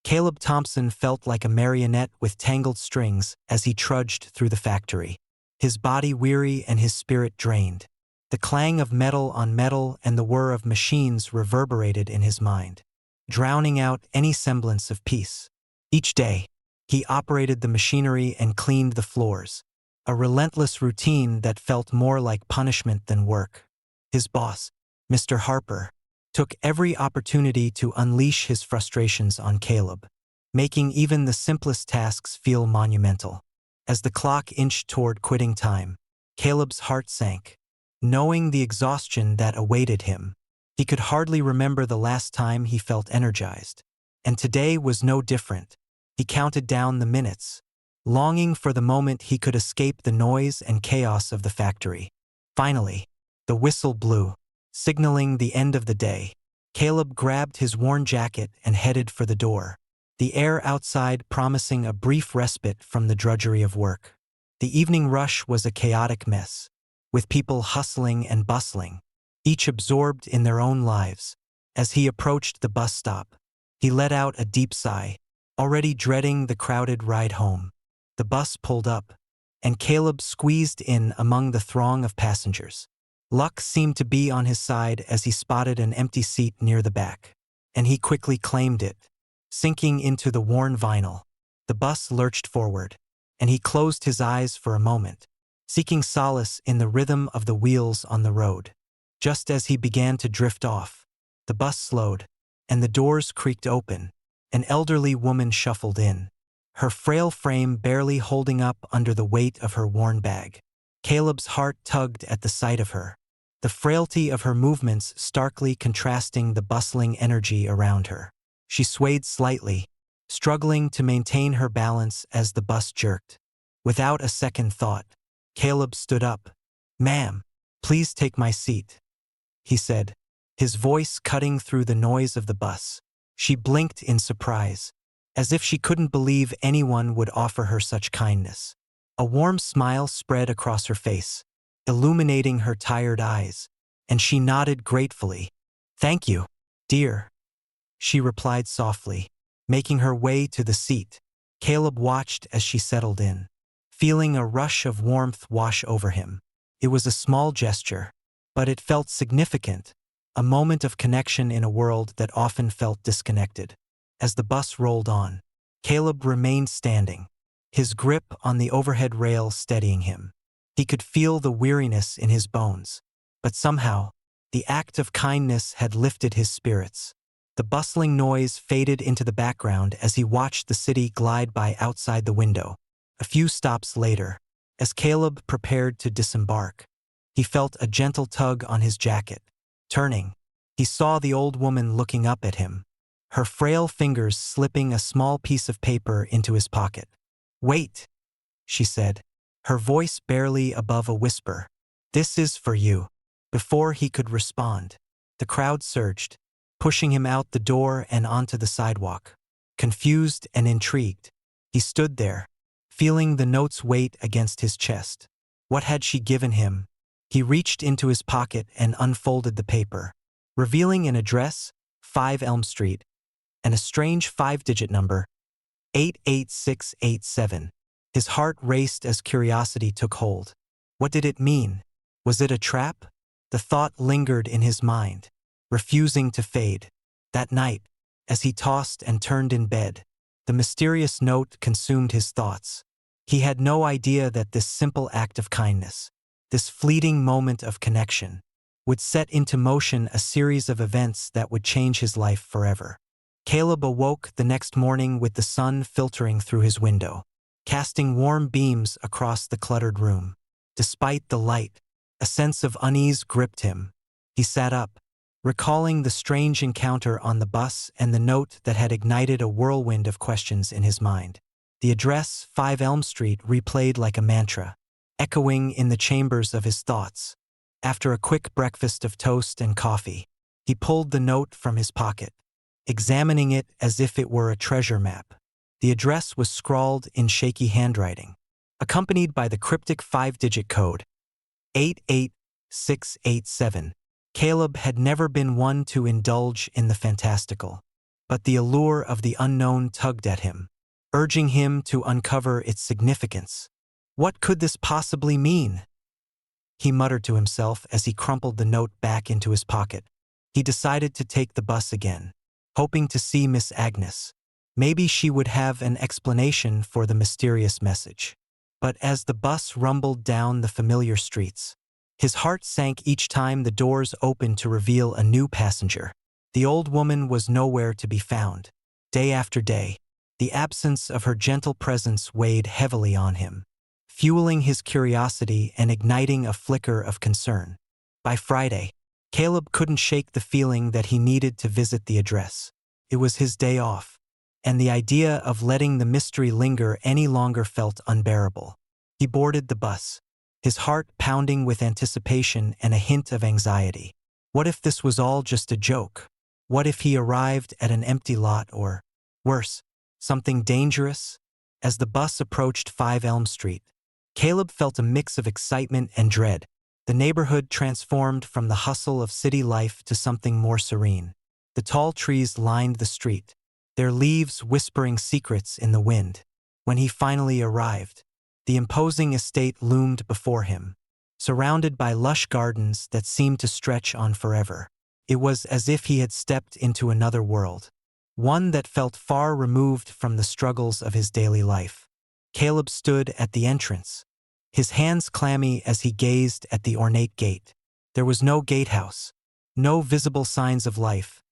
Caleb Thompson felt like a marionette with tangled strings as he trudged through the factory, his body weary and his spirit drained. The clang of metal on metal and the whir of machines reverberated in his mind, drowning out any semblance of peace. Each day, he operated the machinery and cleaned the floors, a relentless routine that felt more like punishment than work. His boss, Mr. Harper, took every opportunity to unleash his frustrations on Caleb, making even the simplest tasks feel monumental. As the clock inched toward quitting time, Caleb's heart sank, knowing the exhaustion that awaited him. He could hardly remember the last time he felt energized. And today was no different. He counted down the minutes, longing for the moment he could escape the noise and chaos of the factory. Finally, the whistle blew, signaling the end of the day. Caleb grabbed his worn jacket and headed for the door, the air outside promising a brief respite from the drudgery of work. The evening rush was a chaotic mess, with people hustling and bustling, each absorbed in their own lives. As he approached the bus stop, he let out a deep sigh, already dreading the crowded ride home. The bus pulled up, and Caleb squeezed in among the throng of passengers. Luck seemed to be on his side as he spotted an empty seat near the back, and he quickly claimed it, sinking into the worn vinyl. The bus lurched forward, and he closed his eyes for a moment, seeking solace in the rhythm of the wheels on the road. Just as he began to drift off, the bus slowed, and the doors creaked open. An elderly woman shuffled in, her frail frame barely holding up under the weight of her worn bag. Caleb's heart tugged at the sight of her, the frailty of her movements starkly contrasting the bustling energy around her. She swayed slightly, struggling to maintain her balance as the bus jerked. Without a second thought, Caleb stood up. "Ma'am, please take my seat," he said, his voice cutting through the noise of the bus. She blinked in surprise, as if she couldn't believe anyone would offer her such kindness. A warm smile spread across her face, illuminating her tired eyes, and she nodded gratefully. "Thank you, dear," she replied softly, making her way to the seat. Caleb watched as she settled in, feeling a rush of warmth wash over him. It was a small gesture, but it felt significant, a moment of connection in a world that often felt disconnected. As the bus rolled on, Caleb remained standing, his grip on the overhead rail steadying him. He could feel the weariness in his bones, but somehow, the act of kindness had lifted his spirits. The bustling noise faded into the background as he watched the city glide by outside the window. A few stops later, as Caleb prepared to disembark, he felt a gentle tug on his jacket. Turning, he saw the old woman looking up at him, her frail fingers slipping a small piece of paper into his pocket. "Wait," she said, her voice barely above a whisper. "This is for you." Before he could respond, the crowd surged, pushing him out the door and onto the sidewalk. Confused and intrigued, he stood there, feeling the note's weight against his chest. What had she given him? He reached into his pocket and unfolded the paper, revealing an address, 5 Elm Street, and a strange 5-digit number, 88687. His heart raced as curiosity took hold. What did it mean? Was it a trap? The thought lingered in his mind, refusing to fade. That night, as he tossed and turned in bed, the mysterious note consumed his thoughts. He had no idea that this simple act of kindness, this fleeting moment of connection, would set into motion a series of events that would change his life forever. Caleb awoke the next morning with the sun filtering through his window, casting warm beams across the cluttered room. Despite the light, a sense of unease gripped him. He sat up, recalling the strange encounter on the bus and the note that had ignited a whirlwind of questions in his mind. The address, 5 Elm Street, replayed like a mantra, echoing in the chambers of his thoughts. After a quick breakfast of toast and coffee, he pulled the note from his pocket, examining it as if it were a treasure map. The address was scrawled in shaky handwriting, accompanied by the cryptic 5-digit code, 88687. Caleb had never been one to indulge in the fantastical, but the allure of the unknown tugged at him, urging him to uncover its significance. What could this possibly mean? He muttered to himself as he crumpled the note back into his pocket. He decided to take the bus again, hoping to see Miss Agnes. Maybe she would have an explanation for the mysterious message. But as the bus rumbled down the familiar streets, his heart sank each time the doors opened to reveal a new passenger. The old woman was nowhere to be found. Day after day, the absence of her gentle presence weighed heavily on him, fueling his curiosity and igniting a flicker of concern. By Friday, Caleb couldn't shake the feeling that he needed to visit the address. It was his day off, and the idea of letting the mystery linger any longer felt unbearable. He boarded the bus, his heart pounding with anticipation and a hint of anxiety. What if this was all just a joke? What if he arrived at an empty lot or, worse, something dangerous? As the bus approached 5 Elm Street, Caleb felt a mix of excitement and dread. The neighborhood transformed from the hustle of city life to something more serene. The tall trees lined the street, their leaves whispering secrets in the wind. When he finally arrived, the imposing estate loomed before him, surrounded by lush gardens that seemed to stretch on forever. It was as if he had stepped into another world, one that felt far removed from the struggles of his daily life. Caleb stood at the entrance, his hands clammy as he gazed at the ornate gate. There was no gatehouse, no visible signs of life,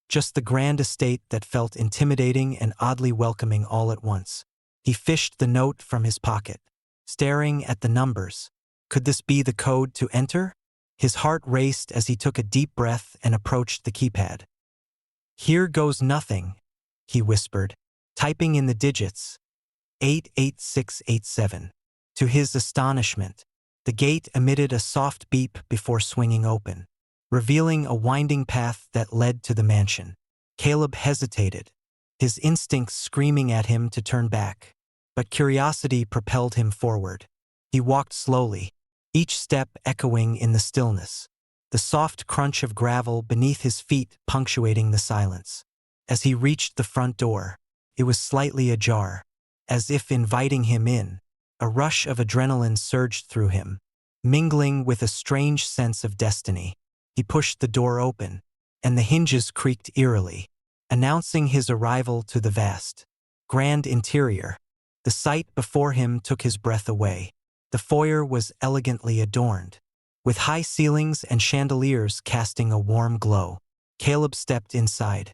just the grand estate that felt intimidating and oddly welcoming all at once. He fished the note from his pocket, staring at the numbers. Could this be the code to enter? His heart raced as he took a deep breath and approached the keypad. "Here goes nothing," he whispered, typing in the digits, 88687. To his astonishment, the gate emitted a soft beep before swinging open, revealing a winding path that led to the mansion. Caleb hesitated, his instincts screaming at him to turn back, but curiosity propelled him forward. He walked slowly, each step echoing in the stillness, the soft crunch of gravel beneath his feet punctuating the silence. As he reached the front door, it was slightly ajar, as if inviting him in. A rush of adrenaline surged through him, mingling with a strange sense of destiny. He pushed the door open, and the hinges creaked eerily, announcing his arrival to the vast, grand interior. The sight before him took his breath away. The foyer was elegantly adorned, with high ceilings and chandeliers casting a warm glow. Caleb stepped inside,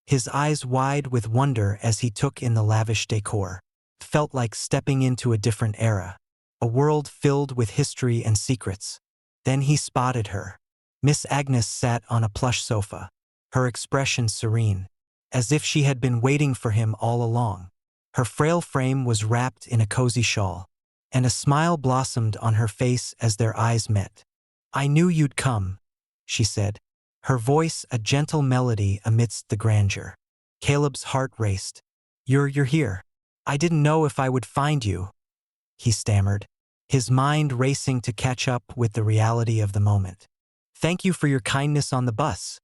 his eyes wide with wonder as he took in the lavish decor. It felt like stepping into a different era, a world filled with history and secrets. Then he spotted her. Miss Agnes sat on a plush sofa, her expression serene, as if she had been waiting for him all along. Her frail frame was wrapped in a cozy shawl, and a smile blossomed on her face as their eyes met. "I knew you'd come," she said, her voice a gentle melody amidst the grandeur. Caleb's heart raced. You're here. I didn't know if I would find you," he stammered, his mind racing to catch up with the reality of the moment. "Thank you for your kindness on the bus,"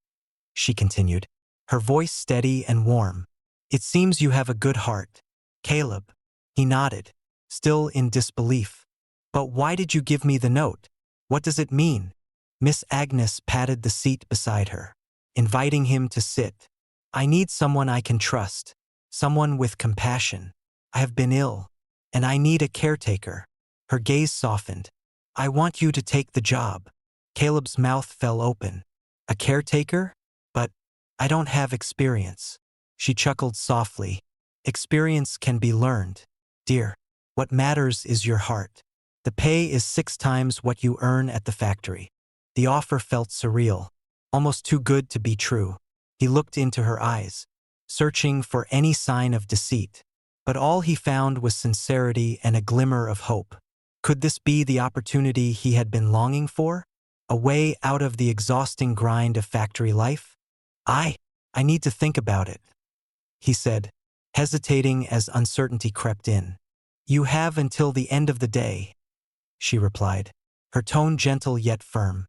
she continued, her voice steady and warm. "It seems you have a good heart." "Caleb," he nodded, still in disbelief. "But why did you give me the note? What does it mean?" Miss Agnes patted the seat beside her, inviting him to sit. "I need someone I can trust, someone with compassion. I have been ill, and I need a caretaker." Her gaze softened. "I want you to take the job." Caleb's mouth fell open. "A caretaker? But I don't have experience." She chuckled softly. "Experience can be learned, dear. What matters is your heart. The pay is 6 times what you earn at the factory." The offer felt surreal, almost too good to be true. He looked into her eyes, searching for any sign of deceit. But all he found was sincerity and a glimmer of hope. Could this be the opportunity he had been longing for? A way out of the exhausting grind of factory life? I need to think about it," he said, hesitating as uncertainty crept in. "You have until the end of the day," she replied, her tone gentle yet firm.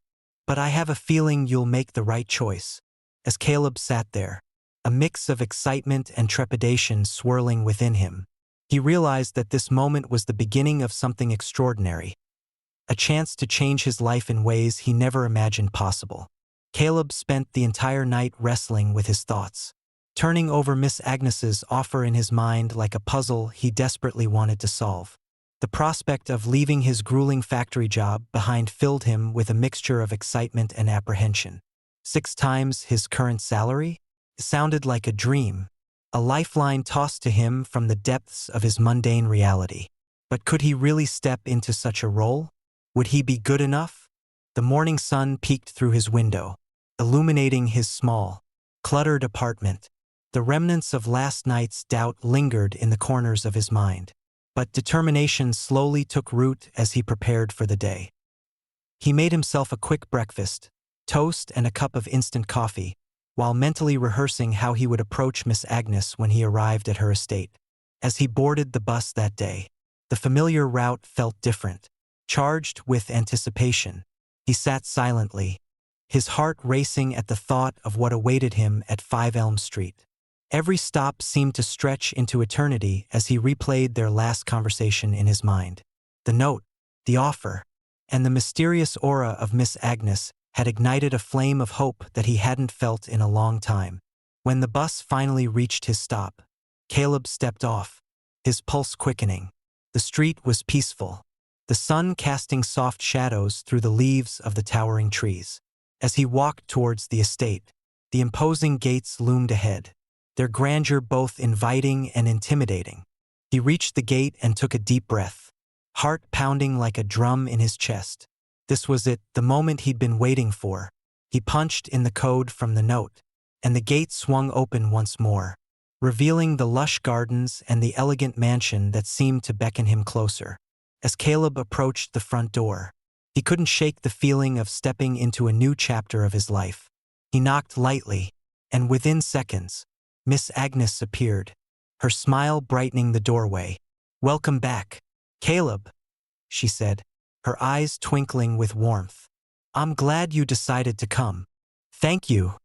"But I have a feeling you'll make the right choice." As Caleb sat there, a mix of excitement and trepidation swirling within him. He realized that this moment was the beginning of something extraordinary, a chance to change his life in ways he never imagined possible. Caleb spent the entire night wrestling with his thoughts, turning over Miss Agnes's offer in his mind like a puzzle he desperately wanted to solve. The prospect of leaving his grueling factory job behind filled him with a mixture of excitement and apprehension. 6 times his current salary? It sounded like a dream, a lifeline tossed to him from the depths of his mundane reality. But could he really step into such a role? Would he be good enough? The morning sun peeked through his window, illuminating his small, cluttered apartment. The remnants of last night's doubt lingered in the corners of his mind, but determination slowly took root as he prepared for the day. He made himself a quick breakfast, toast and a cup of instant coffee, while mentally rehearsing how he would approach Miss Agnes when he arrived at her estate. As he boarded the bus that day, the familiar route felt different, charged with anticipation. He sat silently, his heart racing at the thought of what awaited him at 5 Elm Street. Every stop seemed to stretch into eternity as he replayed their last conversation in his mind. The note, the offer, and the mysterious aura of Miss Agnes had ignited a flame of hope that he hadn't felt in a long time. When the bus finally reached his stop, Caleb stepped off, his pulse quickening. The street was peaceful, the sun casting soft shadows through the leaves of the towering trees. As he walked towards the estate, the imposing gates loomed ahead, their grandeur both inviting and intimidating. He reached the gate and took a deep breath, heart pounding like a drum in his chest. This was it, the moment he'd been waiting for. He punched in the code from the note, and the gate swung open once more, revealing the lush gardens and the elegant mansion that seemed to beckon him closer. As Caleb approached the front door, he couldn't shake the feeling of stepping into a new chapter of his life. He knocked lightly, and within seconds, Miss Agnes appeared, her smile brightening the doorway. "Welcome back, Caleb," she said, her eyes twinkling with warmth. "I'm glad you decided to come." "Thank you,"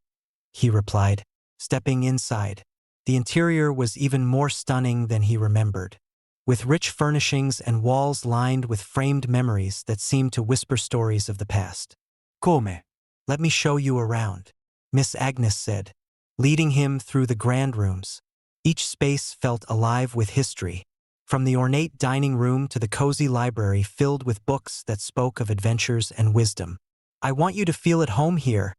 he replied, stepping inside. The interior was even more stunning than he remembered, with rich furnishings and walls lined with framed memories that seemed to whisper stories of the past. "Come, let me show you around," Miss Agnes said, leading him through the grand rooms. Each space felt alive with history, from the ornate dining room to the cozy library filled with books that spoke of adventures and wisdom. "I want you to feel at home here,"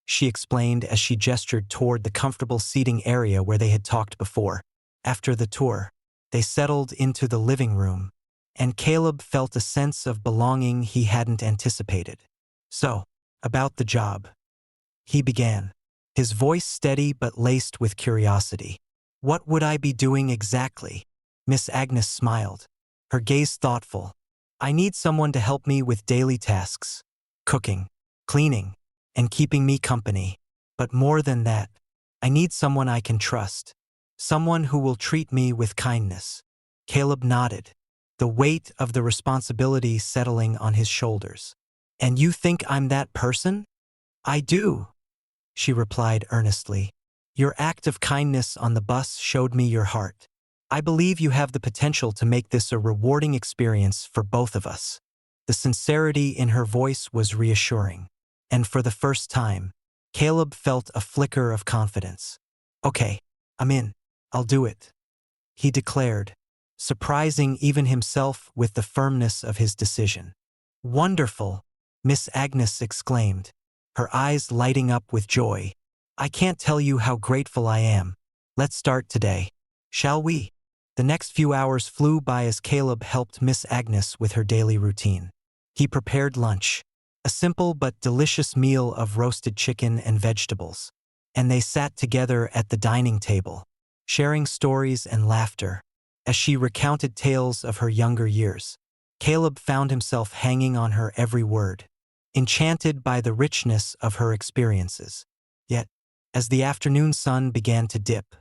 she explained as she gestured toward the comfortable seating area where they had talked before. After the tour, they settled into the living room, and Caleb felt a sense of belonging he hadn't anticipated. "So, about the job," he began, his voice steady but laced with curiosity. "What would I be doing exactly?" Miss Agnes smiled, her gaze thoughtful. "I need someone to help me with daily tasks, cooking, cleaning, and keeping me company. But more than that, I need someone I can trust, someone who will treat me with kindness." Caleb nodded, the weight of the responsibility settling on his shoulders. "And you think I'm that person?" "I do," she replied earnestly. "Your act of kindness on the bus showed me your heart. I believe you have the potential to make this a rewarding experience for both of us." The sincerity in her voice was reassuring, and for the first time, Caleb felt a flicker of confidence. "Okay, I'm in. I'll do it," he declared, surprising even himself with the firmness of his decision. "Wonderful," Miss Agnes exclaimed, her eyes lighting up with joy. "I can't tell you how grateful I am. Let's start today, shall we?" The next few hours flew by as Caleb helped Miss Agnes with her daily routine. He prepared lunch, a simple but delicious meal of roasted chicken and vegetables, and they sat together at the dining table, sharing stories and laughter. As she recounted tales of her younger years, Caleb found himself hanging on her every word, enchanted by the richness of her experiences. Yet, as the afternoon sun began to dip,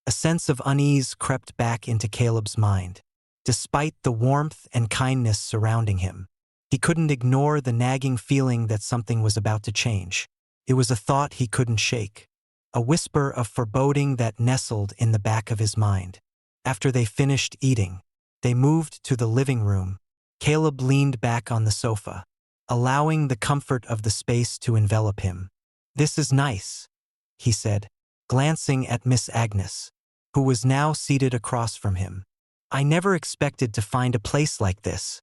a sense of unease crept back into Caleb's mind. Despite the warmth and kindness surrounding him, he couldn't ignore the nagging feeling that something was about to change. It was a thought he couldn't shake. a whisper of foreboding that nestled in the back of his mind. After they finished eating, they moved to the living room. Caleb leaned back on the sofa, allowing the comfort of the space to envelop him. "This is nice," he said, glancing at Miss Agnes, who was now seated across from him. "I never expected to find a place like this."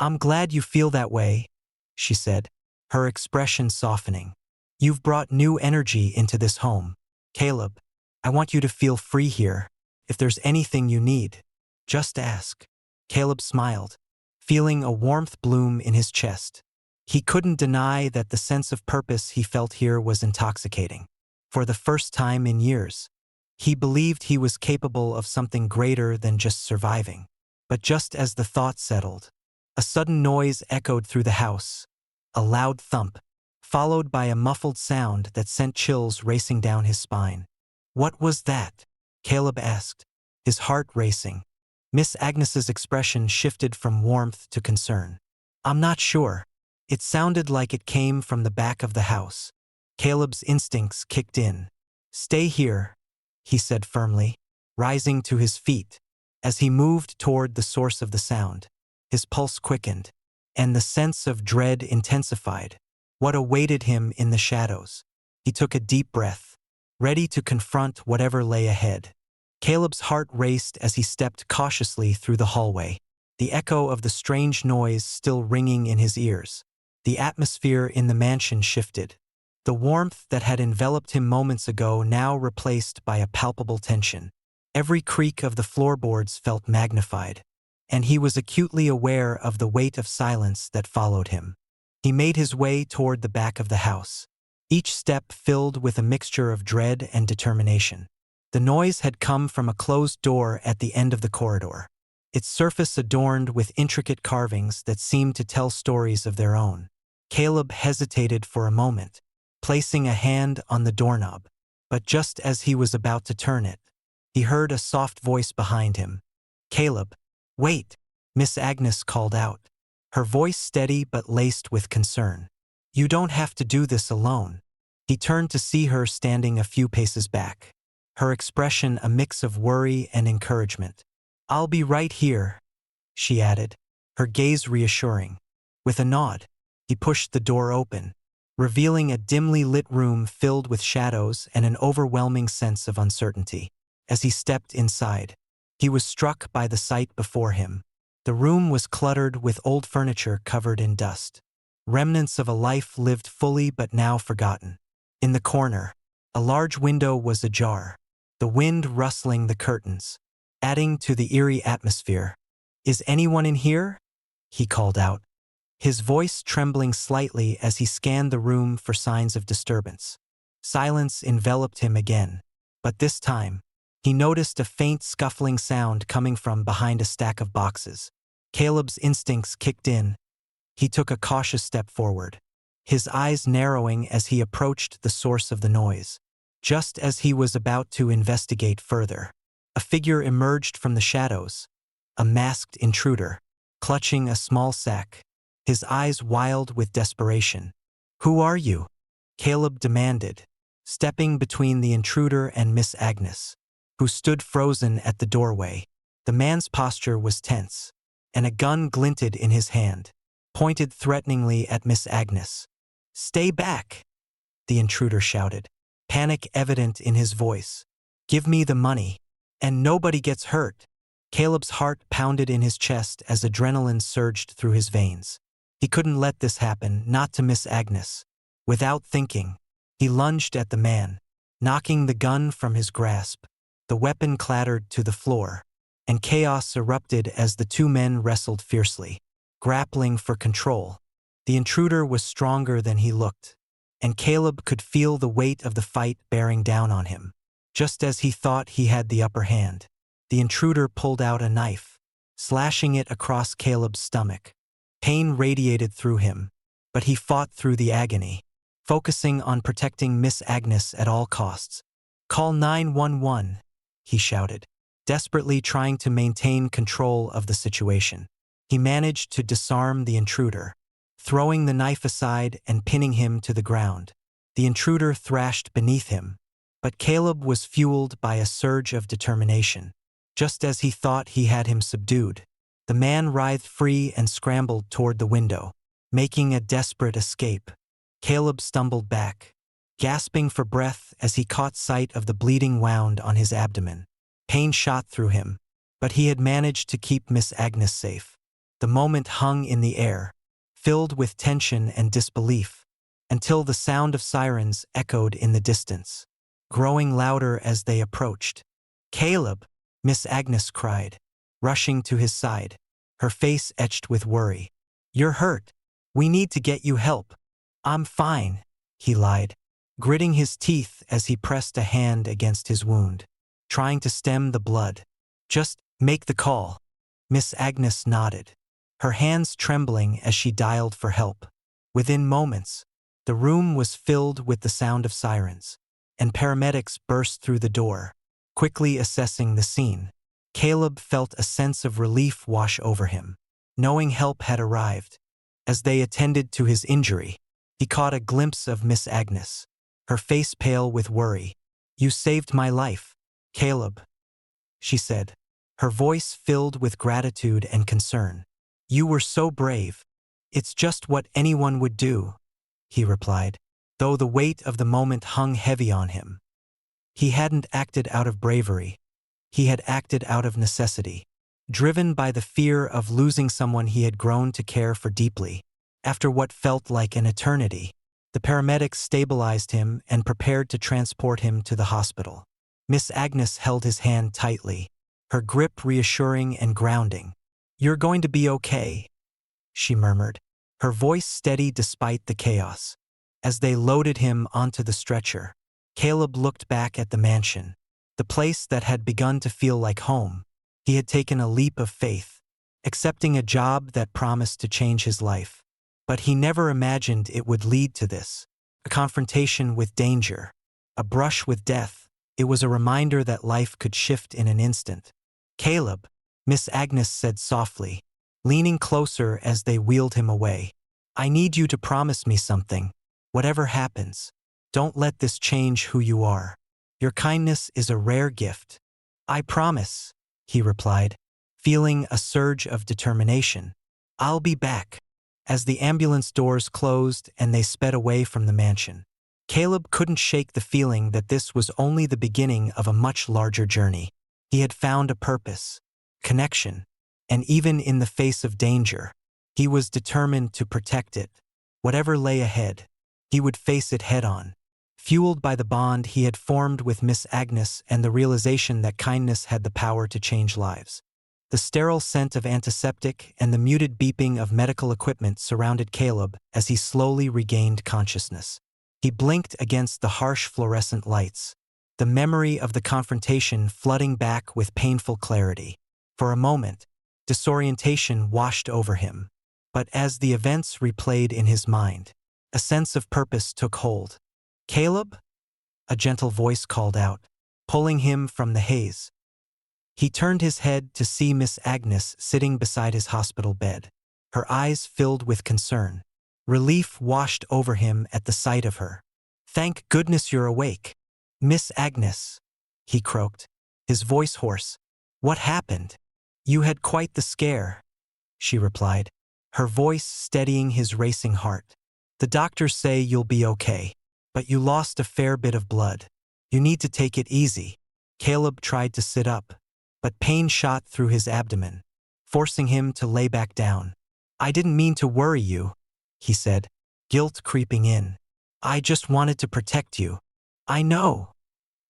"I'm glad you feel that way," she said, her expression softening. "You've brought new energy into this home. Caleb, I want you to feel free here. If there's anything you need, just ask." Caleb smiled, feeling a warmth bloom in his chest. He couldn't deny that the sense of purpose he felt here was intoxicating. For the first time in years, he believed he was capable of something greater than just surviving. But just as the thought settled, a sudden noise echoed through the house, a loud thump, followed by a muffled sound that sent chills racing down his spine. "What was that?" Caleb asked, his heart racing. Miss Agnes's expression shifted from warmth to concern. "I'm not sure. It sounded like it came from the back of the house." Caleb's instincts kicked in. "Stay here," he said firmly, rising to his feet. As he moved toward the source of the sound, his pulse quickened, and the sense of dread intensified. What awaited him in the shadows? He took a deep breath, ready to confront whatever lay ahead. Caleb's heart raced as he stepped cautiously through the hallway, the echo of the strange noise still ringing in his ears. The atmosphere in the mansion shifted. The warmth that had enveloped him moments ago now replaced by a palpable tension. Every creak of the floorboards felt magnified, and he was acutely aware of the weight of silence that followed him. He made his way toward the back of the house, each step filled with a mixture of dread and determination. The noise had come from a closed door at the end of the corridor, its surface adorned with intricate carvings that seemed to tell stories of their own. Caleb hesitated for a moment, placing a hand on the doorknob, but just as he was about to turn it, he heard a soft voice behind him. "Caleb, wait," Miss Agnes called out, her voice steady but laced with concern. "You don't have to do this alone." He turned to see her standing a few paces back, her expression a mix of worry and encouragement. "I'll be right here," she added, her gaze reassuring. With a nod, he pushed the door open, revealing a dimly lit room filled with shadows and an overwhelming sense of uncertainty. As he stepped inside, he was struck by the sight before him. The room was cluttered with old furniture covered in dust, remnants of a life lived fully but now forgotten. In the corner, a large window was ajar, the wind rustling the curtains, adding to the eerie atmosphere. "Is anyone in here?" he called out, his voice trembling slightly as he scanned the room for signs of disturbance. Silence enveloped him again, but this time, he noticed a faint scuffling sound coming from behind a stack of boxes. Caleb's instincts kicked in. He took a cautious step forward, his eyes narrowing as he approached the source of the noise. Just as he was about to investigate further, a figure emerged from the shadows, a masked intruder, clutching a small sack, his eyes wild with desperation. "Who are you?" Caleb demanded, stepping between the intruder and Miss Agnes, who stood frozen at the doorway. The man's posture was tense, and a gun glinted in his hand, pointed threateningly at Miss Agnes. "Stay back," the intruder shouted, panic evident in his voice. "Give me the money, and nobody gets hurt." Caleb's heart pounded in his chest as adrenaline surged through his veins. He couldn't let this happen, not to Miss Agnes. Without thinking, he lunged at the man, knocking the gun from his grasp. The weapon clattered to the floor, and chaos erupted as the two men wrestled fiercely, grappling for control. The intruder was stronger than he looked, and Caleb could feel the weight of the fight bearing down on him. Just as he thought he had the upper hand, the intruder pulled out a knife, slashing it across Caleb's stomach. Pain radiated through him, but he fought through the agony, focusing on protecting Miss Agnes at all costs. "Call 911, he shouted, desperately trying to maintain control of the situation. He managed to disarm the intruder, throwing the knife aside and pinning him to the ground. The intruder thrashed beneath him, But Caleb was fueled by a surge of determination. Just as he thought he had him subdued, the man writhed free and scrambled toward the window, making a desperate escape. Caleb stumbled back, gasping for breath as he caught sight of the bleeding wound on his abdomen. Pain shot through him, but he had managed to keep Miss Agnes safe. The moment hung in the air, filled with tension and disbelief, until the sound of sirens echoed in the distance, growing louder as they approached. "Caleb!" Miss Agnes cried, rushing to his side, her face etched with worry. "You're hurt. We need to get you help." "I'm fine," he lied, gritting his teeth as he pressed a hand against his wound, trying to stem the blood. "Just make the call." Miss Agnes nodded, her hands trembling as she dialed for help. Within moments, the room was filled with the sound of sirens, and paramedics burst through the door, quickly assessing the scene. Caleb felt a sense of relief wash over him, knowing help had arrived. As they attended to his injury, he caught a glimpse of Miss Agnes, her face pale with worry. "You saved my life, Caleb," she said, her voice filled with gratitude and concern. "You were so brave." "It's just what anyone would do," he replied, though the weight of the moment hung heavy on him. He hadn't acted out of bravery. He had acted out of necessity, driven by the fear of losing someone he had grown to care for deeply. After what felt like an eternity, the paramedics stabilized him and prepared to transport him to the hospital. Miss Agnes held his hand tightly, her grip reassuring and grounding. "You're going to be okay," she murmured, her voice steady despite the chaos. As they loaded him onto the stretcher, Caleb looked back at the mansion, the place that had begun to feel like home. He had taken a leap of faith, accepting a job that promised to change his life. But he never imagined it would lead to this. A confrontation with danger, a brush with death. It was a reminder that life could shift in an instant. "Caleb," Miss Agnes said softly, leaning closer as they wheeled him away. "I need you to promise me something. Whatever happens, don't let this change who you are. Your kindness is a rare gift." "I promise," he replied, feeling a surge of determination. "I'll be back." As the ambulance doors closed and they sped away from the mansion, Caleb couldn't shake the feeling that this was only the beginning of a much larger journey. He had found a purpose, connection, and even in the face of danger, he was determined to protect it. Whatever lay ahead, he would face it head-on, fueled by the bond he had formed with Miss Agnes and the realization that kindness had the power to change lives. The sterile scent of antiseptic and the muted beeping of medical equipment surrounded Caleb as he slowly regained consciousness. He blinked against the harsh fluorescent lights, the memory of the confrontation flooding back with painful clarity. For a moment, disorientation washed over him, but as the events replayed in his mind, a sense of purpose took hold. "Caleb?" a gentle voice called out, pulling him from the haze. He turned his head to see Miss Agnes sitting beside his hospital bed, her eyes filled with concern. Relief washed over him at the sight of her. "Thank goodness you're awake, Miss Agnes," he croaked, his voice hoarse. "What happened?" "You had quite the scare," she replied, her voice steadying his racing heart. "The doctors say you'll be okay, but you lost a fair bit of blood. You need to take it easy." Caleb tried to sit up, but pain shot through his abdomen, forcing him to lay back down. "I didn't mean to worry you," he said, guilt creeping in. "I just wanted to protect you." "I know,"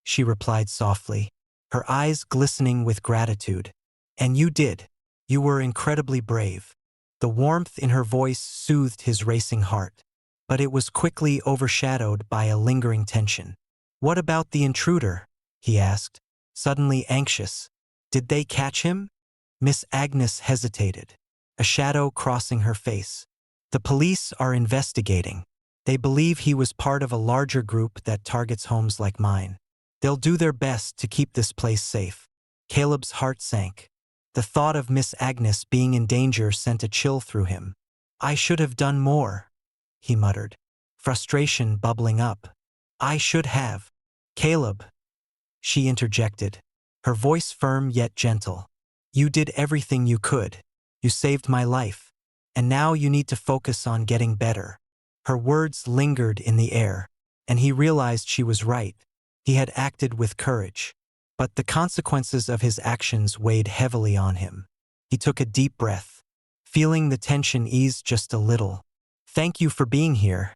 she replied softly, her eyes glistening with gratitude. "And you did. You were incredibly brave." The warmth in her voice soothed his racing heart, but it was quickly overshadowed by a lingering tension. "What about the intruder?" he asked, suddenly anxious. "Did they catch him?" Miss Agnes hesitated, a shadow crossing her face. "The police are investigating. They believe he was part of a larger group that targets homes like mine. They'll do their best to keep this place safe." Caleb's heart sank. The thought of Miss Agnes being in danger sent a chill through him. "I should have done more," he muttered, frustration bubbling up. "I should have." Caleb, she interjected, her voice firm yet gentle. You did everything you could. You saved my life. And now you need to focus on getting better. Her words lingered in the air, and he realized she was right. He had acted with courage. But the consequences of his actions weighed heavily on him. He took a deep breath, feeling the tension ease just a little. Thank you for being here,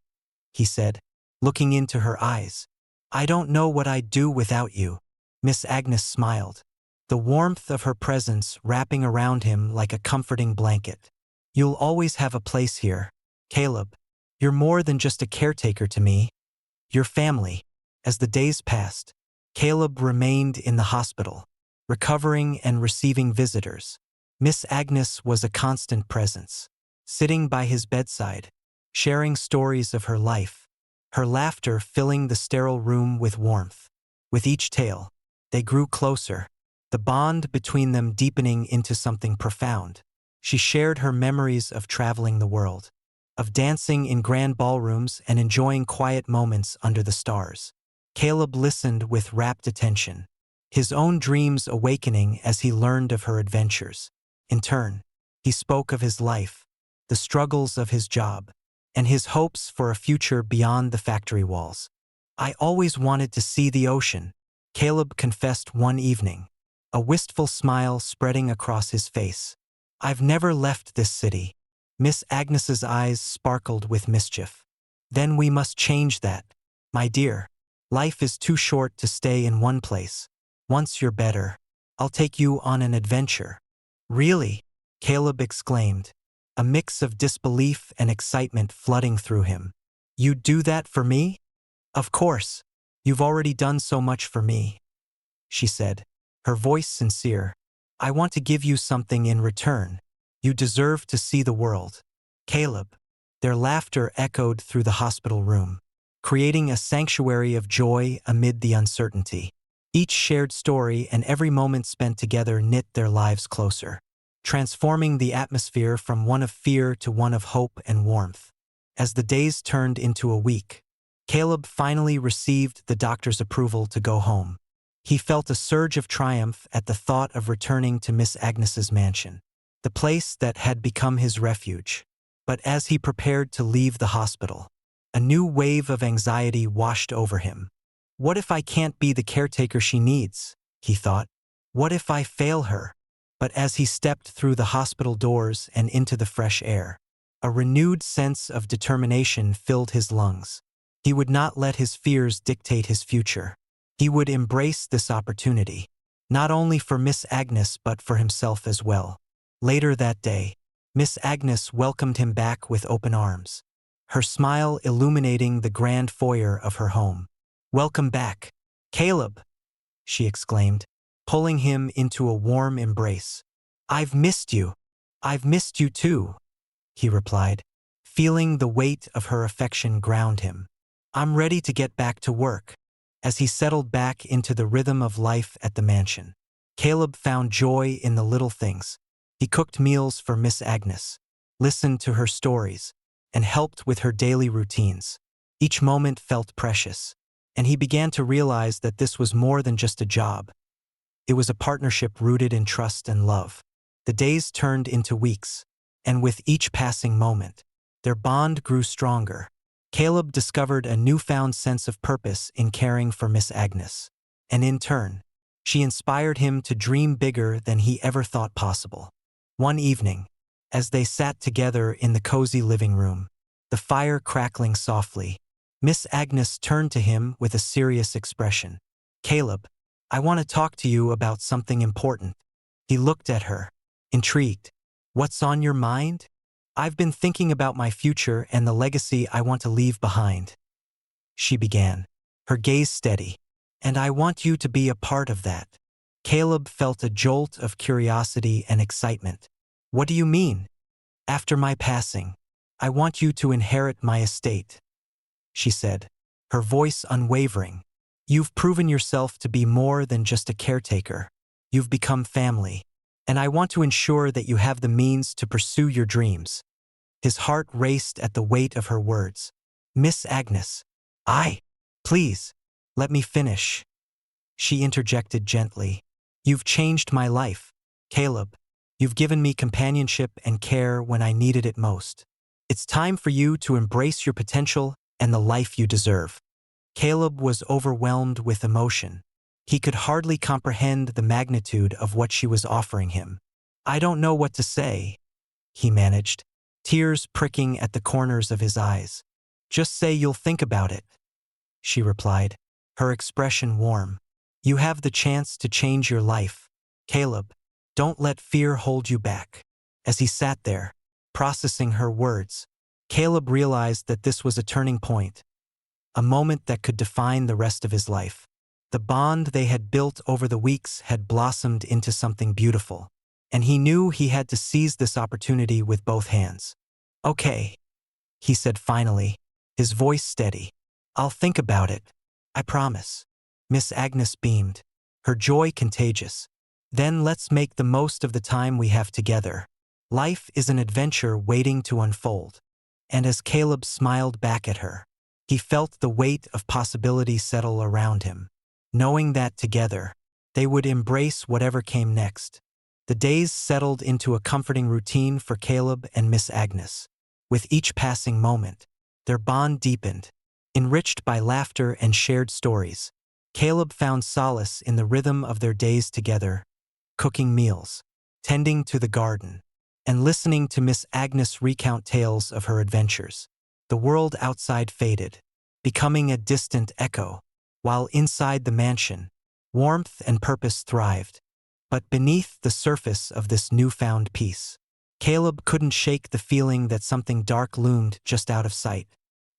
he said, looking into her eyes. I don't know what I'd do without you. Miss Agnes smiled, the warmth of her presence wrapping around him like a comforting blanket. You'll always have a place here, Caleb. You're more than just a caretaker to me. You're family. As the days passed, Caleb remained in the hospital, recovering and receiving visitors. Miss Agnes was a constant presence, sitting by his bedside, sharing stories of her life, her laughter filling the sterile room with warmth. With each tale, they grew closer, the bond between them deepening into something profound. She shared her memories of traveling the world, of dancing in grand ballrooms and enjoying quiet moments under the stars. Caleb listened with rapt attention, his own dreams awakening as he learned of her adventures. In turn, he spoke of his life, the struggles of his job, and his hopes for a future beyond the factory walls. I always wanted to see the ocean, Caleb confessed one evening, a wistful smile spreading across his face. I've never left this city. Miss Agnes's eyes sparkled with mischief. Then we must change that, my dear. Life is too short to stay in one place. Once you're better, I'll take you on an adventure. Really? Caleb exclaimed, a mix of disbelief and excitement flooding through him. You'd do that for me? Of course. You've already done so much for me, she said, her voice sincere. I want to give you something in return. You deserve to see the world. Caleb. Their laughter echoed through the hospital room, creating a sanctuary of joy amid the uncertainty. Each shared story and every moment spent together knit their lives closer, transforming the atmosphere from one of fear to one of hope and warmth. As the days turned into a week, Caleb finally received the doctor's approval to go home. He felt a surge of triumph at the thought of returning to Miss Agnes's mansion, the place that had become his refuge. But as he prepared to leave the hospital, a new wave of anxiety washed over him. What if I can't be the caretaker she needs? He thought. What if I fail her? But as he stepped through the hospital doors and into the fresh air, a renewed sense of determination filled his lungs. He would not let his fears dictate his future. He would embrace this opportunity, not only for Miss Agnes but for himself as well. Later that day, Miss Agnes welcomed him back with open arms, her smile illuminating the grand foyer of her home. Welcome back, Caleb, she exclaimed, pulling him into a warm embrace. I've missed you. I've missed you too, he replied, feeling the weight of her affection ground him. I'm ready to get back to work. As he settled back into the rhythm of life at the mansion, Caleb found joy in the little things. He cooked meals for Miss Agnes, listened to her stories, and helped with her daily routines. Each moment felt precious, and he began to realize that this was more than just a job. It was a partnership rooted in trust and love. The days turned into weeks, and with each passing moment, their bond grew stronger. Caleb discovered a newfound sense of purpose in caring for Miss Agnes, and in turn, she inspired him to dream bigger than he ever thought possible. One evening, as they sat together in the cozy living room, the fire crackling softly, Miss Agnes turned to him with a serious expression. Caleb, I want to talk to you about something important. He looked at her, intrigued. What's on your mind? I've been thinking about my future and the legacy I want to leave behind, she began, her gaze steady. And I want you to be a part of that. Caleb felt a jolt of curiosity and excitement. What do you mean? After my passing, I want you to inherit my estate, she said, her voice unwavering. You've proven yourself to be more than just a caretaker. You've become family, and I want to ensure that you have the means to pursue your dreams. His heart raced at the weight of her words. Miss Agnes, please, Let me finish, she interjected gently. You've changed my life, Caleb. You've given me companionship and care when I needed it most. It's time for you to embrace your potential and the life you deserve. Caleb was overwhelmed with emotion. He could hardly comprehend the magnitude of what she was offering him. I don't know what to say, he managed, tears pricking at the corners of his eyes. Just say you'll think about it, she replied, her expression warm. You have the chance to change your life, Caleb. Don't let fear hold you back. As he sat there, processing her words, Caleb realized that this was a turning point, a moment that could define the rest of his life. The bond they had built over the weeks had blossomed into something beautiful, and he knew he had to seize this opportunity with both hands. Okay, he said finally, his voice steady. I'll think about it. I promise. Miss Agnes beamed, her joy contagious. Then let's make the most of the time we have together. Life is an adventure waiting to unfold. And as Caleb smiled back at her, he felt the weight of possibility settle around him, knowing that together, they would embrace whatever came next. The days settled into a comforting routine for Caleb and Miss Agnes. With each passing moment, their bond deepened, enriched by laughter and shared stories. Caleb found solace in the rhythm of their days together, cooking meals, tending to the garden, and listening to Miss Agnes recount tales of her adventures. The world outside faded, becoming a distant echo, while inside the mansion, warmth and purpose thrived. But beneath the surface of this newfound peace, Caleb couldn't shake the feeling that something dark loomed just out of sight.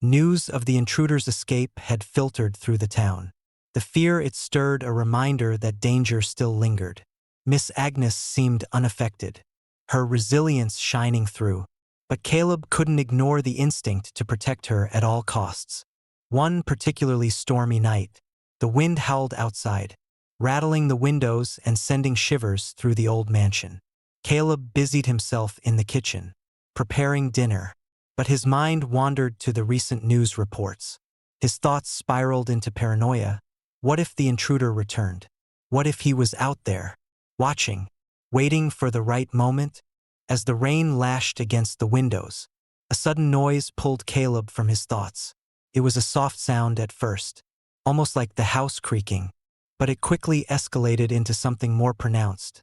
News of the intruder's escape had filtered through the town. The fear it stirred a reminder that danger still lingered. Miss Agnes seemed unaffected, her resilience shining through, but Caleb couldn't ignore the instinct to protect her at all costs. One particularly stormy night, the wind howled outside, rattling the windows and sending shivers through the old mansion. Caleb busied himself in the kitchen, preparing dinner, but his mind wandered to the recent news reports. His thoughts spiraled into paranoia. What if the intruder returned? What if he was out there, watching, waiting for the right moment? As the rain lashed against the windows, a sudden noise pulled Caleb from his thoughts. It was a soft sound at first, almost like the house creaking, but it quickly escalated into something more pronounced.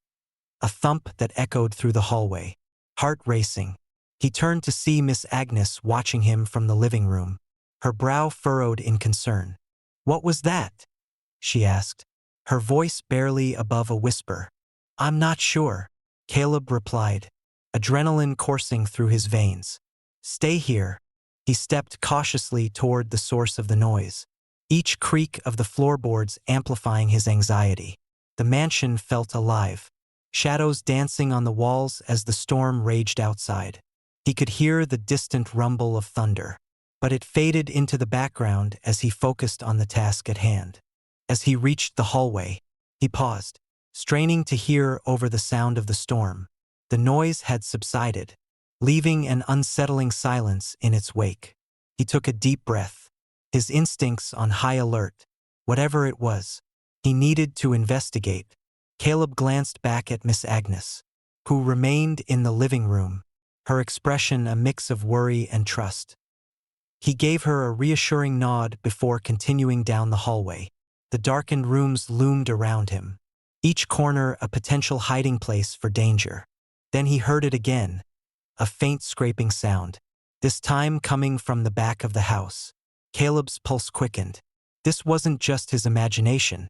A thump that echoed through the hallway. Heart racing, he turned to see Miss Agnes watching him from the living room, her brow furrowed in concern. What was that? She asked, her voice barely above a whisper. I'm not sure, Caleb replied, adrenaline coursing through his veins. Stay here. He stepped cautiously toward the source of the noise, each creak of the floorboards amplifying his anxiety. The mansion felt alive, shadows dancing on the walls as the storm raged outside. He could hear the distant rumble of thunder, but it faded into the background as he focused on the task at hand. As he reached the hallway, he paused, straining to hear over the sound of the storm. The noise had subsided, leaving an unsettling silence in its wake. He took a deep breath, his instincts on high alert. Whatever it was, he needed to investigate. Caleb glanced back at Miss Agnes, who remained in the living room, her expression a mix of worry and trust. He gave her a reassuring nod before continuing down the hallway. The darkened rooms loomed around him, each corner a potential hiding place for danger. Then he heard it again, a faint scraping sound, this time coming from the back of the house. Caleb's pulse quickened. This wasn't just his imagination.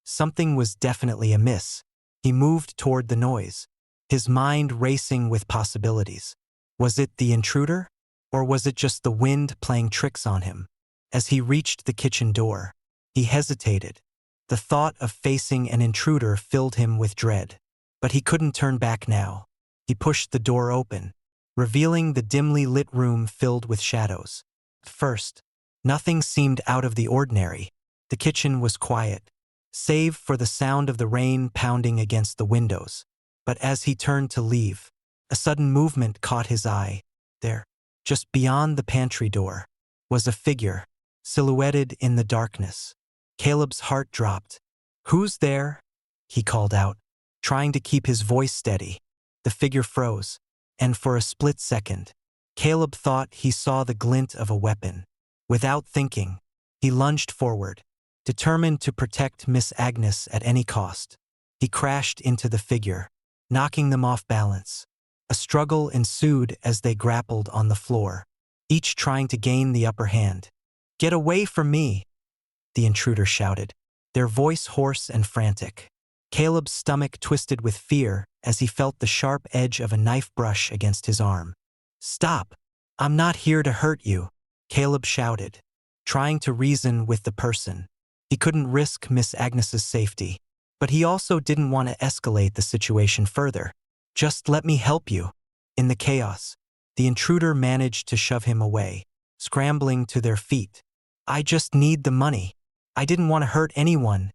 Something was definitely amiss. He moved toward the noise, his mind racing with possibilities. Was it the intruder? Or was it just the wind playing tricks on him? As he reached the kitchen door, he hesitated. The thought of facing an intruder filled him with dread. But he couldn't turn back now. He pushed the door open, revealing the dimly lit room filled with shadows. First, nothing seemed out of the ordinary. The kitchen was quiet, save for the sound of the rain pounding against the windows. But as he turned to leave, a sudden movement caught his eye. There, just beyond the pantry door, was a figure, silhouetted in the darkness. Caleb's heart dropped. "Who's there?" he called out, trying to keep his voice steady. The figure froze, and for a split second, Caleb thought he saw the glint of a weapon. Without thinking, he lunged forward, determined to protect Miss Agnes at any cost. He crashed into the figure, knocking them off balance. A struggle ensued as they grappled on the floor, each trying to gain the upper hand. "Get away from me!" the intruder shouted, their voice hoarse and frantic. Caleb's stomach twisted with fear as he felt the sharp edge of a knife brush against his arm. "Stop! I'm not here to hurt you," Caleb shouted, trying to reason with the person. He couldn't risk Miss Agnes's safety, but he also didn't want to escalate the situation further. "Just let me help you." In the chaos, the intruder managed to shove him away, scrambling to their feet. "I just need the money. I didn't want to hurt anyone,"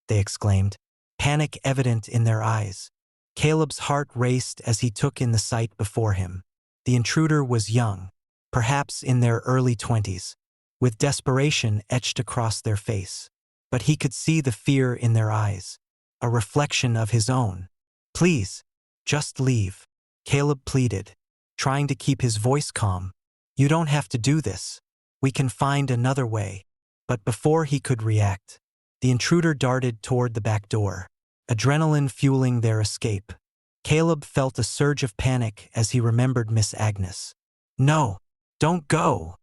they exclaimed, panic evident in their eyes. Caleb's heart raced as he took in the sight before him. The intruder was young, perhaps in their early 20s, with desperation etched across their face. But he could see the fear in their eyes, a reflection of his own. "Please, just leave," Caleb pleaded, trying to keep his voice calm. "You don't have to do this. We can find another way." But before he could react, the intruder darted toward the back door, adrenaline fueling their escape. Caleb felt a surge of panic as he remembered Miss Agnes. "No, don't go,"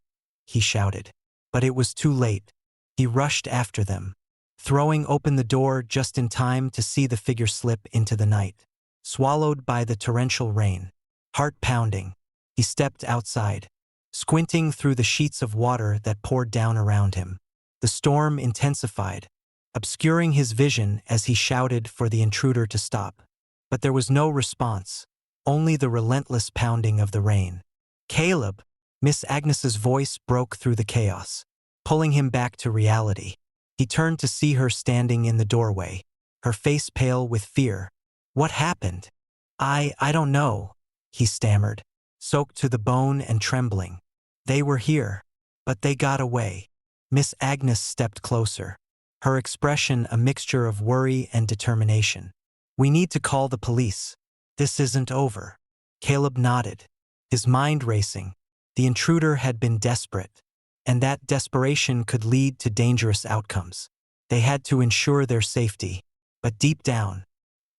he shouted. But it was too late. He rushed after them, throwing open the door just in time to see the figure slip into the night, swallowed by the torrential rain. Heart pounding, he stepped outside, squinting through the sheets of water that poured down around him. The storm intensified, obscuring his vision as he shouted for the intruder to stop. But there was no response, only the relentless pounding of the rain. "Caleb!" Miss Agnes's voice broke through the chaos, pulling him back to reality. He turned to see her standing in the doorway, her face pale with fear. "What happened?" I don't know," he stammered, soaked to the bone and trembling. "They were here, but they got away." Miss Agnes stepped closer, her expression a mixture of worry and determination. "We need to call the police. This isn't over." Caleb nodded, his mind racing. The intruder had been desperate, and that desperation could lead to dangerous outcomes. They had to ensure their safety, but deep down,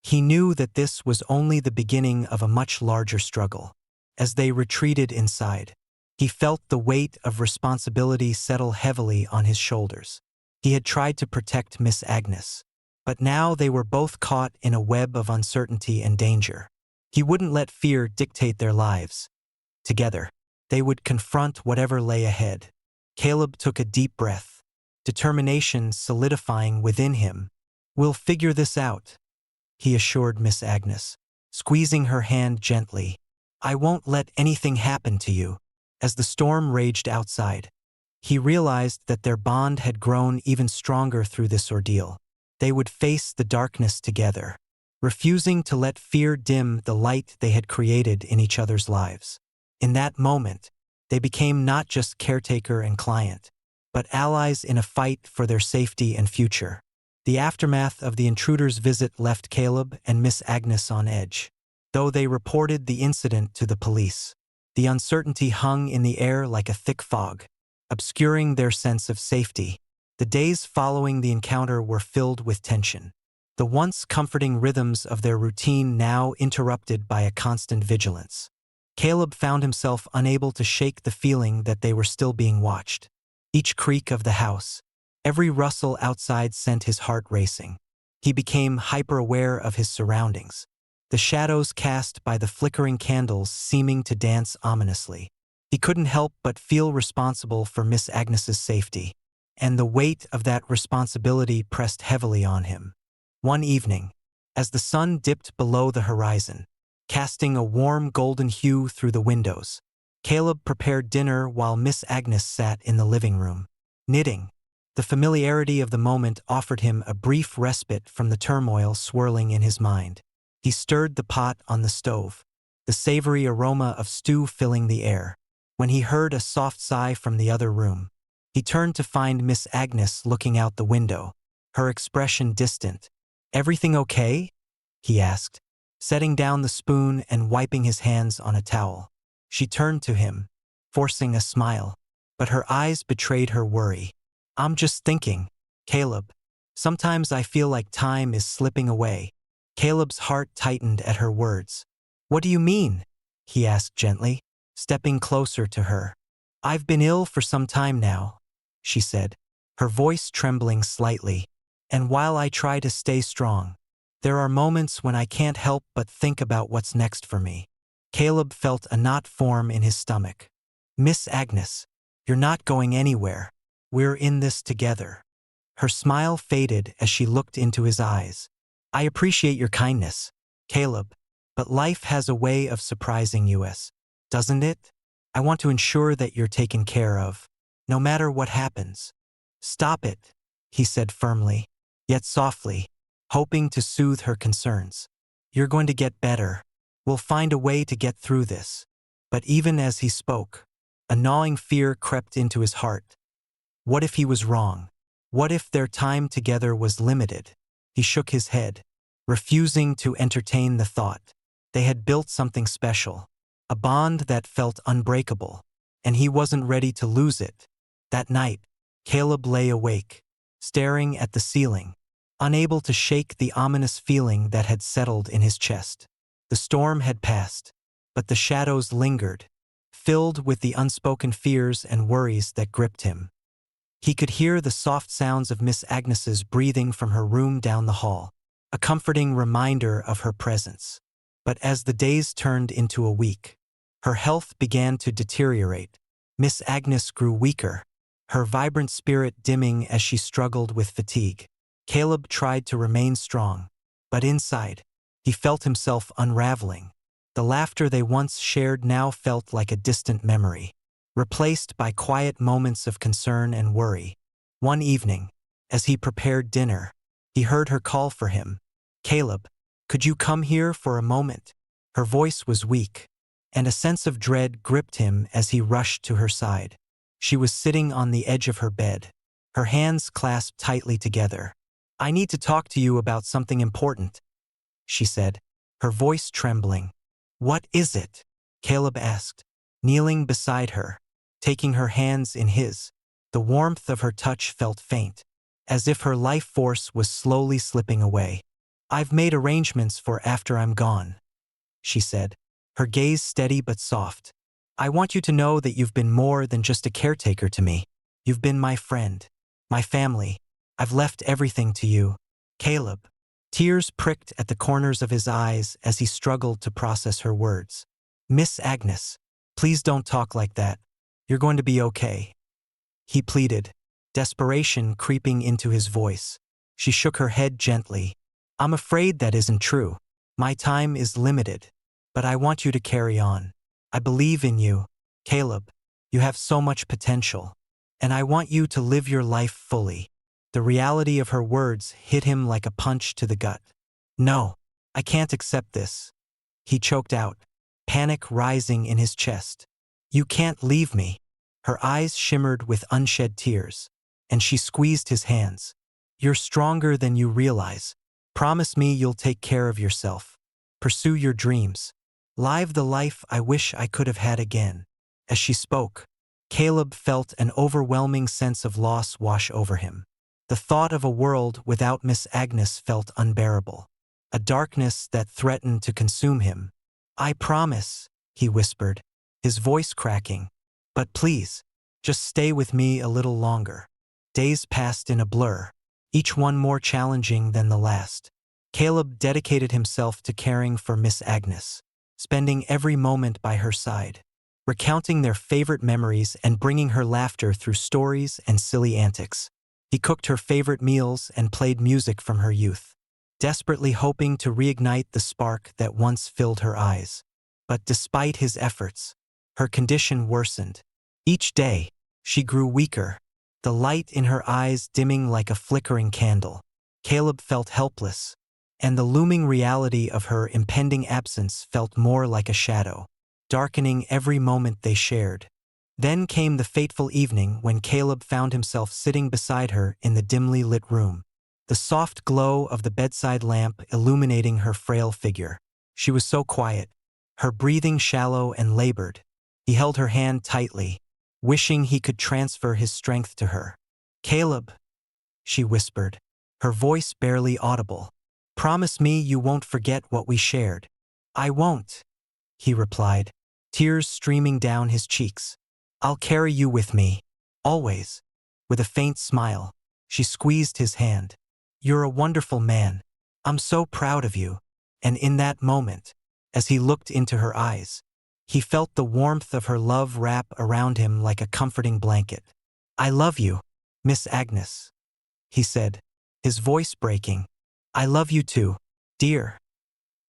he knew that this was only the beginning of a much larger struggle. As they retreated inside, he felt the weight of responsibility settle heavily on his shoulders. He had tried to protect Miss Agnes, but now they were both caught in a web of uncertainty and danger. He wouldn't let fear dictate their lives. Together, they would confront whatever lay ahead. Caleb took a deep breath, determination solidifying within him. "We'll figure this out," he assured Miss Agnes, squeezing her hand gently. "I won't let anything happen to you." As the storm raged outside, he realized that their bond had grown even stronger through this ordeal. They would face the darkness together, refusing to let fear dim the light they had created in each other's lives. In that moment, they became not just caretaker and client, but allies in a fight for their safety and future. The aftermath of the intruder's visit left Caleb and Miss Agnes on edge. Though they reported the incident to the police, the uncertainty hung in the air like a thick fog, obscuring their sense of safety. The days following the encounter were filled with tension, the once comforting rhythms of their routine now interrupted by a constant vigilance. Caleb found himself unable to shake the feeling that they were still being watched. Each creak of the house, every rustle outside sent his heart racing. He became hyper-aware of his surroundings, the shadows cast by the flickering candles seeming to dance ominously. He couldn't help but feel responsible for Miss Agnes's safety, and the weight of that responsibility pressed heavily on him. One evening, as the sun dipped below the horizon, casting a warm golden hue through the windows, Caleb prepared dinner while Miss Agnes sat in the living room, knitting. The familiarity of the moment offered him a brief respite from the turmoil swirling in his mind. He stirred the pot on the stove, the savory aroma of stew filling the air, when he heard a soft sigh from the other room. He turned to find Miss Agnes looking out the window, her expression distant. "Everything okay?" he asked, setting down the spoon and wiping his hands on a towel. She turned to him, forcing a smile, but her eyes betrayed her worry. "I'm just thinking, Caleb. Sometimes I feel like time is slipping away." Caleb's heart tightened at her words. "What do you mean?" he asked gently, stepping closer to her. "I've been ill for some time now," she said, her voice trembling slightly. "And while I try to stay strong, there are moments when I can't help but think about what's next for me." Caleb felt a knot form in his stomach. "Miss Agnes, you're not going anywhere. We're in this together." Her smile faded as she looked into his eyes. "I appreciate your kindness, Caleb, but life has a way of surprising us, doesn't it? I want to ensure that you're taken care of, no matter what happens." "Stop it," he said firmly, yet softly, hoping to soothe her concerns. "You're going to get better. We'll find a way to get through this." But even as he spoke, a gnawing fear crept into his heart. What if he was wrong? What if their time together was limited? He shook his head, refusing to entertain the thought. They had built something special, a bond that felt unbreakable, and he wasn't ready to lose it. That night, Caleb lay awake, staring at the ceiling, unable to shake the ominous feeling that had settled in his chest. The storm had passed, but the shadows lingered, filled with the unspoken fears and worries that gripped him. He could hear the soft sounds of Miss Agnes's breathing from her room down the hall, a comforting reminder of her presence. But as the days turned into a week, her health began to deteriorate. Miss Agnes grew weaker, her vibrant spirit dimming as she struggled with fatigue. Caleb tried to remain strong, but inside, he felt himself unraveling. The laughter they once shared now felt like a distant memory, replaced by quiet moments of concern and worry. One evening, as he prepared dinner, he heard her call for him. "Caleb, could you come here for a moment?" Her voice was weak, and a sense of dread gripped him as he rushed to her side. She was sitting on the edge of her bed, her hands clasped tightly together. "I need to talk to you about something important," she said, her voice trembling. "What is it?" Caleb asked, kneeling beside her, taking her hands in his. The warmth of her touch felt faint, as if her life force was slowly slipping away. "I've made arrangements for after I'm gone," she said, her gaze steady but soft. "I want you to know that you've been more than just a caretaker to me. You've been my friend, my family. I've left everything to you." Caleb. Tears pricked at the corners of his eyes as he struggled to process her words. "Miss Agnes, please don't talk like that. You're going to be okay," he pleaded, desperation creeping into his voice. She shook her head gently. "I'm afraid that isn't true. My time is limited, but I want you to carry on. I believe in you, Caleb. You have so much potential, and I want you to live your life fully." The reality of her words hit him like a punch to the gut. "No, I can't accept this," he choked out, panic rising in his chest. "You can't leave me." Her eyes shimmered with unshed tears, and she squeezed his hands. "You're stronger than you realize. Promise me you'll take care of yourself. Pursue your dreams. Live the life I wish I could have had again." As she spoke, Caleb felt an overwhelming sense of loss wash over him. The thought of a world without Miss Agnes felt unbearable, a darkness that threatened to consume him. "I promise," he whispered, his voice cracking. "But please, just stay with me a little longer." Days passed in a blur, each one more challenging than the last. Caleb dedicated himself to caring for Miss Agnes, spending every moment by her side, recounting their favorite memories and bringing her laughter through stories and silly antics. He cooked her favorite meals and played music from her youth, desperately hoping to reignite the spark that once filled her eyes. But despite his efforts, her condition worsened. Each day, she grew weaker, the light in her eyes dimming like a flickering candle. Caleb felt helpless, and the looming reality of her impending absence felt more like a shadow, darkening every moment they shared. Then came the fateful evening when Caleb found himself sitting beside her in the dimly lit room, the soft glow of the bedside lamp illuminating her frail figure. She was so quiet, her breathing shallow and labored. He held her hand tightly, wishing he could transfer his strength to her. "Caleb," she whispered, her voice barely audible. "Promise me you won't forget what we shared." "I won't," he replied, tears streaming down his cheeks. "I'll carry you with me, always." With a faint smile, she squeezed his hand. "You're a wonderful man. I'm so proud of you." And in that moment, as he looked into her eyes, he felt the warmth of her love wrap around him like a comforting blanket. "I love you, Miss Agnes," he said, his voice breaking. "I love you too, dear,"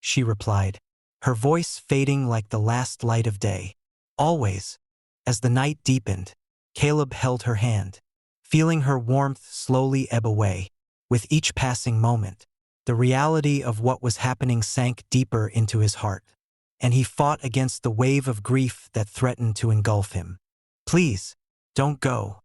she replied, her voice fading like the last light of day. "Always." As the night deepened, Caleb held her hand, feeling her warmth slowly ebb away. With each passing moment, the reality of what was happening sank deeper into his heart, and he fought against the wave of grief that threatened to engulf him. "Please, don't go,"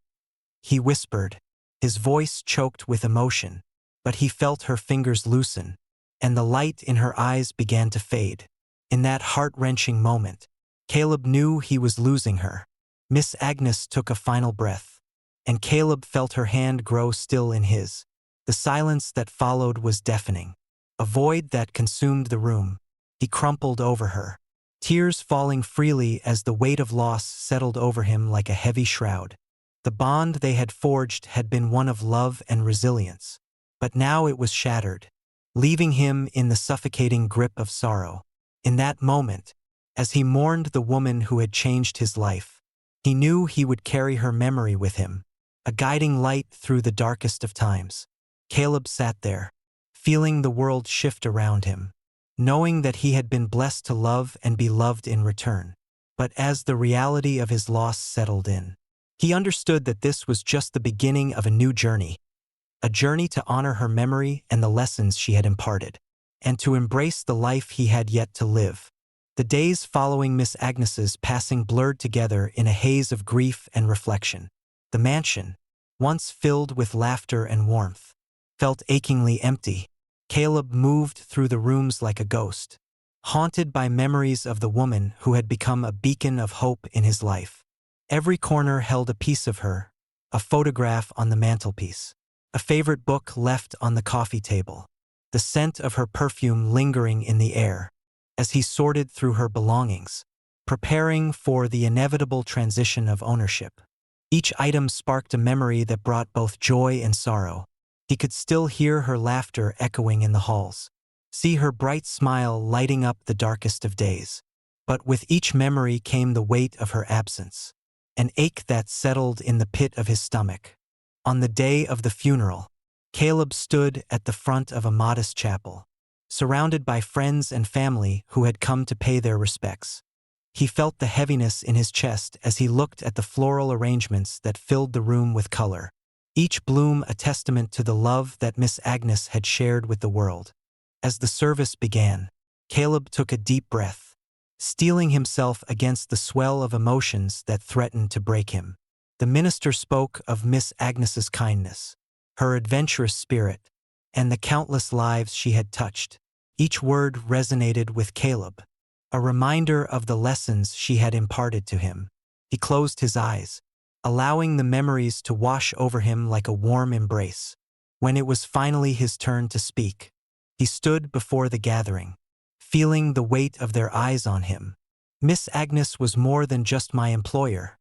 he whispered, his voice choked with emotion, but he felt her fingers loosen, and the light in her eyes began to fade. In that heart-wrenching moment, Caleb knew he was losing her. Miss Agnes took a final breath, and Caleb felt her hand grow still in his. The silence that followed was deafening, a void that consumed the room. He crumpled over her, tears falling freely as the weight of loss settled over him like a heavy shroud. The bond they had forged had been one of love and resilience, but now it was shattered, leaving him in the suffocating grip of sorrow. In that moment, as he mourned the woman who had changed his life, he knew he would carry her memory with him, a guiding light through the darkest of times. Caleb sat there, feeling the world shift around him, knowing that he had been blessed to love and be loved in return. But as the reality of his loss settled in, he understood that this was just the beginning of a new journey, a journey to honor her memory and the lessons she had imparted, and to embrace the life he had yet to live. The days following Miss Agnes's passing blurred together in a haze of grief and reflection. The mansion, once filled with laughter and warmth, felt achingly empty. Caleb moved through the rooms like a ghost, haunted by memories of the woman who had become a beacon of hope in his life. Every corner held a piece of her, a photograph on the mantelpiece, a favorite book left on the coffee table, the scent of her perfume lingering in the air. As he sorted through her belongings, preparing for the inevitable transition of ownership, each item sparked a memory that brought both joy and sorrow. He could still hear her laughter echoing in the halls, see her bright smile lighting up the darkest of days. But with each memory came the weight of her absence, an ache that settled in the pit of his stomach. On the day of the funeral, Caleb stood at the front of a modest chapel, surrounded by friends and family who had come to pay their respects. He felt the heaviness in his chest as he looked at the floral arrangements that filled the room with color, each bloom a testament to the love that Miss Agnes had shared with the world. As the service began, Caleb took a deep breath, steeling himself against the swell of emotions that threatened to break him. The minister spoke of Miss Agnes's kindness, her adventurous spirit, and the countless lives she had touched. Each word resonated with Caleb, a reminder of the lessons she had imparted to him. He closed his eyes, allowing the memories to wash over him like a warm embrace. When it was finally his turn to speak, he stood before the gathering, feeling the weight of their eyes on him. "Miss Agnes was more than just my employer,"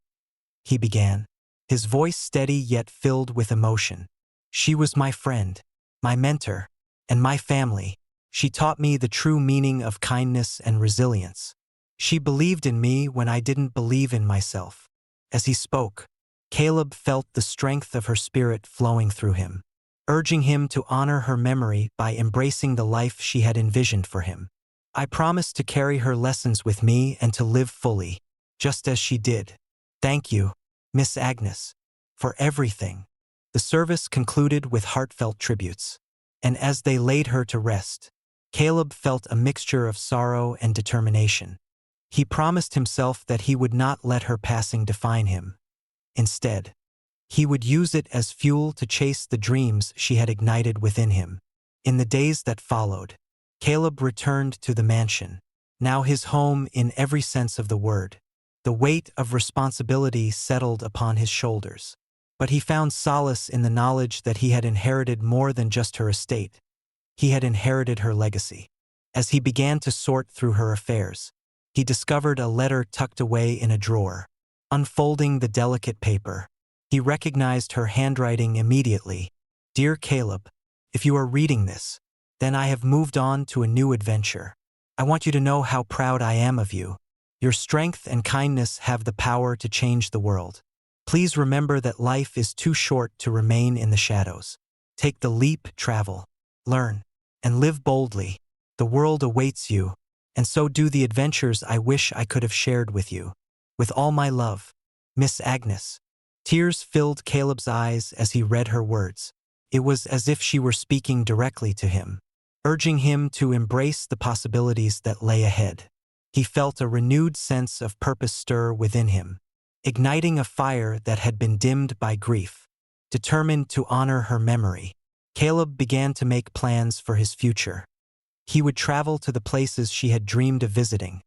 he began, his voice steady yet filled with emotion. "She was my friend, my mentor, and my family. She taught me the true meaning of kindness and resilience. She believed in me when I didn't believe in myself." As he spoke, Caleb felt the strength of her spirit flowing through him, urging him to honor her memory by embracing the life she had envisioned for him. "I promise to carry her lessons with me and to live fully, just as she did. Thank you, Miss Agnes, for everything." The service concluded with heartfelt tributes, and as they laid her to rest, Caleb felt a mixture of sorrow and determination. He promised himself that he would not let her passing define him. Instead, he would use it as fuel to chase the dreams she had ignited within him. In the days that followed, Caleb returned to the mansion, now his home in every sense of the word. The weight of responsibility settled upon his shoulders. But he found solace in the knowledge that he had inherited more than just her estate. He had inherited her legacy. As he began to sort through her affairs, he discovered a letter tucked away in a drawer. Unfolding the delicate paper, he recognized her handwriting immediately. "Dear Caleb, if you are reading this, then I have moved on to a new adventure. I want you to know how proud I am of you. Your strength and kindness have the power to change the world. Please remember that life is too short to remain in the shadows. Take the leap, travel, learn, and live boldly. The world awaits you, and so do the adventures I wish I could have shared with you. With all my love, Miss Agnes." Tears filled Caleb's eyes as he read her words. It was as if she were speaking directly to him, urging him to embrace the possibilities that lay ahead. He felt a renewed sense of purpose stir within him, igniting a fire that had been dimmed by grief. Determined to honor her memory, Caleb began to make plans for his future. He would travel to the places she had dreamed of visiting,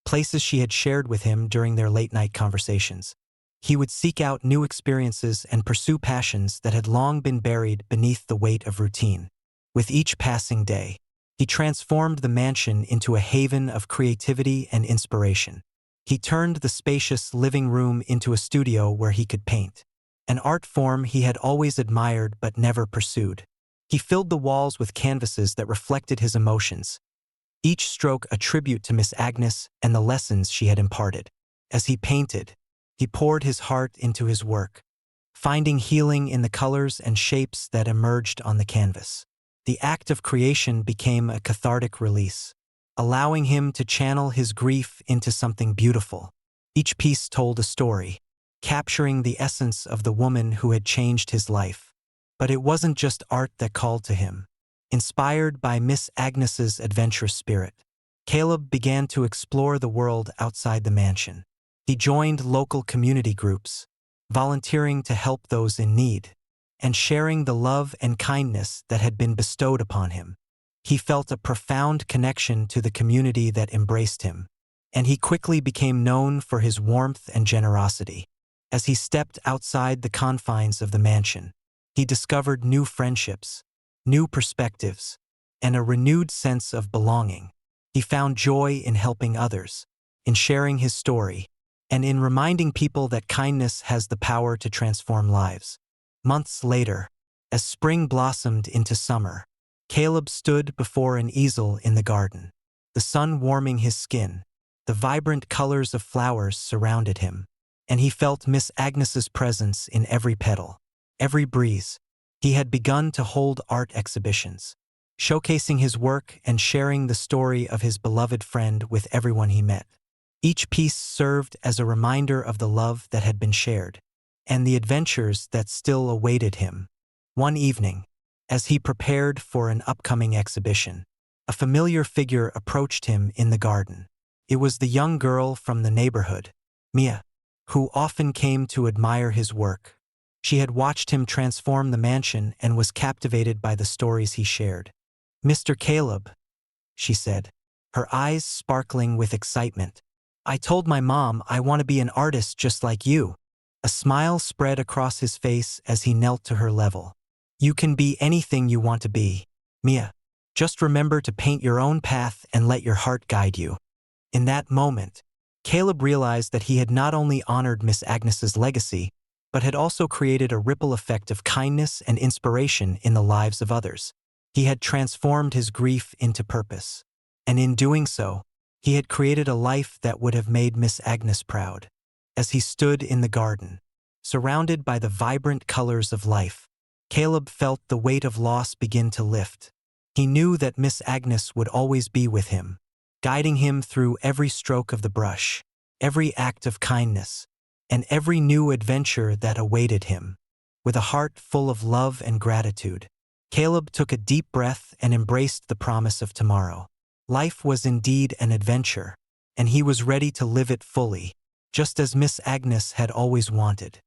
places she had shared with him during their late-night conversations. He would seek out new experiences and pursue passions that had long been buried beneath the weight of routine. With each passing day, he transformed the mansion into a haven of creativity and inspiration. He turned the spacious living room into a studio where he could paint, an art form he had always admired but never pursued. He filled the walls with canvases that reflected his emotions, each stroke a tribute to Miss Agnes and the lessons she had imparted. As he painted, he poured his heart into his work, finding healing in the colors and shapes that emerged on the canvas. The act of creation became a cathartic release, allowing him to channel his grief into something beautiful. Each piece told a story, capturing the essence of the woman who had changed his life. But it wasn't just art that called to him. Inspired by Miss Agnes's adventurous spirit, Caleb began to explore the world outside the mansion. He joined local community groups, volunteering to help those in need, and sharing the love and kindness that had been bestowed upon him. He felt a profound connection to the community that embraced him, and he quickly became known for his warmth and generosity. As he stepped outside the confines of the mansion, he discovered new friendships, new perspectives, and a renewed sense of belonging. He found joy in helping others, in sharing his story, and in reminding people that kindness has the power to transform lives. Months later, as spring blossomed into summer, Caleb stood before an easel in the garden, the sun warming his skin. The vibrant colors of flowers surrounded him, and he felt Miss Agnes's presence in every petal, every breeze. He had begun to hold art exhibitions, showcasing his work and sharing the story of his beloved friend with everyone he met. Each piece served as a reminder of the love that had been shared, and the adventures that still awaited him. One evening, as he prepared for an upcoming exhibition, a familiar figure approached him in the garden. It was the young girl from the neighborhood, Mia, who often came to admire his work. She had watched him transform the mansion and was captivated by the stories he shared. "Mr. Caleb," she said, her eyes sparkling with excitement, "I told my mom I want to be an artist just like you." A smile spread across his face as he knelt to her level. "You can be anything you want to be, Mia. Just remember to paint your own path and let your heart guide you." In that moment, Caleb realized that he had not only honored Miss Agnes's legacy, but had also created a ripple effect of kindness and inspiration in the lives of others. He had transformed his grief into purpose, and in doing so, he had created a life that would have made Miss Agnes proud. As he stood in the garden, surrounded by the vibrant colors of life, Caleb felt the weight of loss begin to lift. He knew that Miss Agnes would always be with him, guiding him through every stroke of the brush, every act of kindness, and every new adventure that awaited him. With a heart full of love and gratitude, Caleb took a deep breath and embraced the promise of tomorrow. Life was indeed an adventure, and he was ready to live it fully, just as Miss Agnes had always wanted.